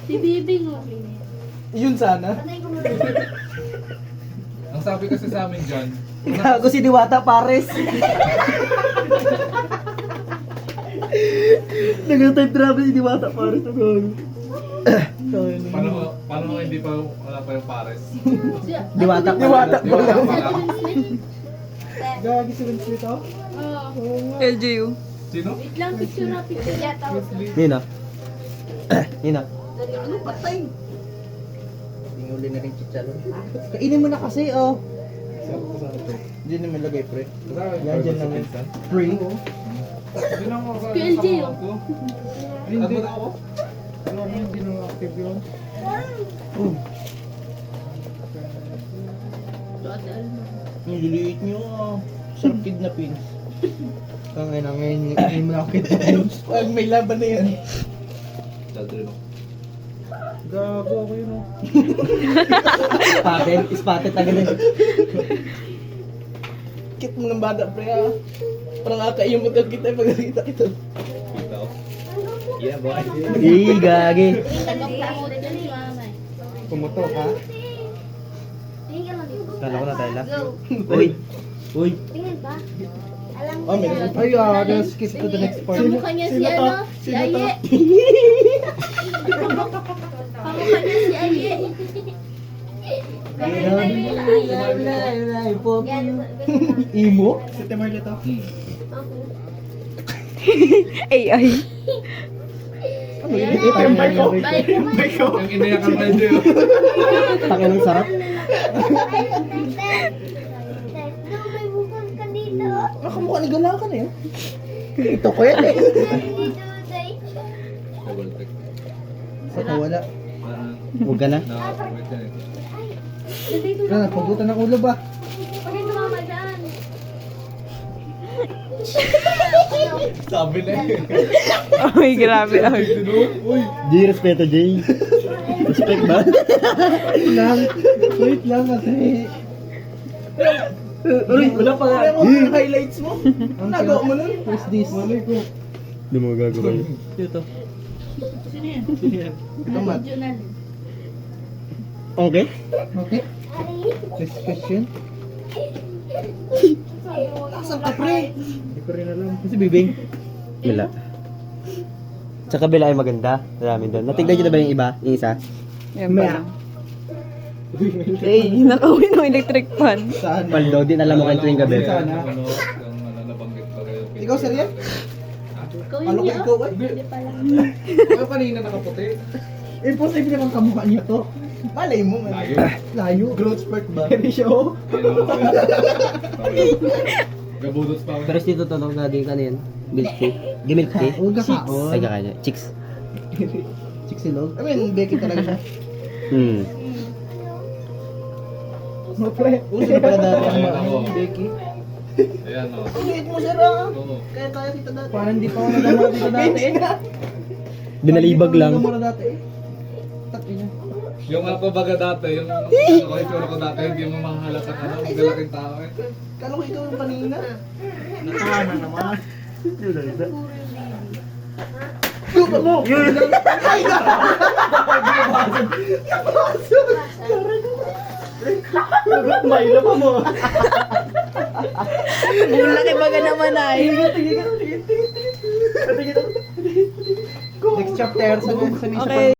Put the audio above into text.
Si Bibing oh. Yun sana. Ang sabi kasi sa amin dyan, Gago si Diwata Pares. Nag-time travel si Diwata Pares. paano mo hindi pa wala pa yung pares? Diwata Diwata Diwata. Gagi si Vince ito? Oo. LGU. Sino? Wait lang, picture na picture. Nina. Nina. Ano patay? Tinguli na rin chichalo. Kainin mo na kasi oh. Hindi naman lagay pre. Yan dyan lang. Free. Hindi lang ako sa PLG, sa ko. Hindi ako. Ano hindi nang active yun? Nililiit nyo ah. Sarap kidnapin. Kaya na ngayon, hindi mo na ako kidnapin. Pag may laban na yan. Dadre no. Gago ako yun oh. Spotted? Spotted agad yun. Kit mo ng bata pre ah. Parang akaiyong mo kita pag nakita kita. Ikaw. Yeah boy. Gagi. Pumuto Pumuto ha? Kala ko na tayo lang. Go. Uy. Uy. Tingin ba? Alam Oh, mo yan. ay let's skip to the next part. Kamukha niya si ano? Si Aye. Kamukha niya si Aye. Imo? Si Temar nito? AI. Yung iniyakan mo yun. Takin ng sarap. May bukang ka dito. Nakamukha ni Gala ka na yun. Ito ko yan eh. Double take. Saka wala. Ah, Huwag ka na. wait yan eh. Ah, pagutan ng ulo ba? Pagay tumama dyan. Sabi na eh. Ay, grabe. Ay. Di respeto, Jay. Respect ba? Wait lang. Wait lang kasi. Uy, wala pa nga. Yung highlights mo. Nagawa mo nun. What's this? Malay ko. Hindi mo gagawa yun. Ito. Sino yan? Ito, Matt. Junal. Okay? Okay. Next question. Asan ka, pre? Hindi ko rin alam. Kasi Bibing? Wala. Sa kabila ay maganda. Marami doon. Natignan nyo na ba yung iba? Yung isa? Yan pa lang. Eh, nakauwi ng electric fan. Saan? Paldo, din alam mo kayo tuwing gabi. Sana. Ano, yung nabanggit pa kayo. Ikaw, Sariel? Ikaw Ano yun ko ikaw eh? Hindi pala. Ano kanina nakaputi? Imposible naman kamukha niya to. Malay mo, man. Layo. Layo. Growth spurt ba? Hindi siya oh. Gabudos pa ako. Pero dito to, no? Gagi ka na yan. Milk tea. Gimilk tea. Huwag ka kaon. Ay, kakain niya. Chicks. Chicsilog? I mean, Becky talaga siya. Hmm. No, pre. Uso na pala dati ang Ayan, ako. Becky. Ayan o. Ulit mo, sir ah. Oo. Kaya tayo kita dati. Parang hindi pa ako nadama dito dati eh. Binalibag lang. Hindi pa ako nadama dati eh. Takin na. Yung ako baga dati, yung ano ko, itsura ko dati, hindi mo mahahalata ka na, magalaking tao eh. Kala ko ikaw yung kanina. Natawa na naman. Yun na isa. Yun mo! Yun lang! Ay! Mayla pa mo! Ang laki baga naman ay. Next chapter sa Okay.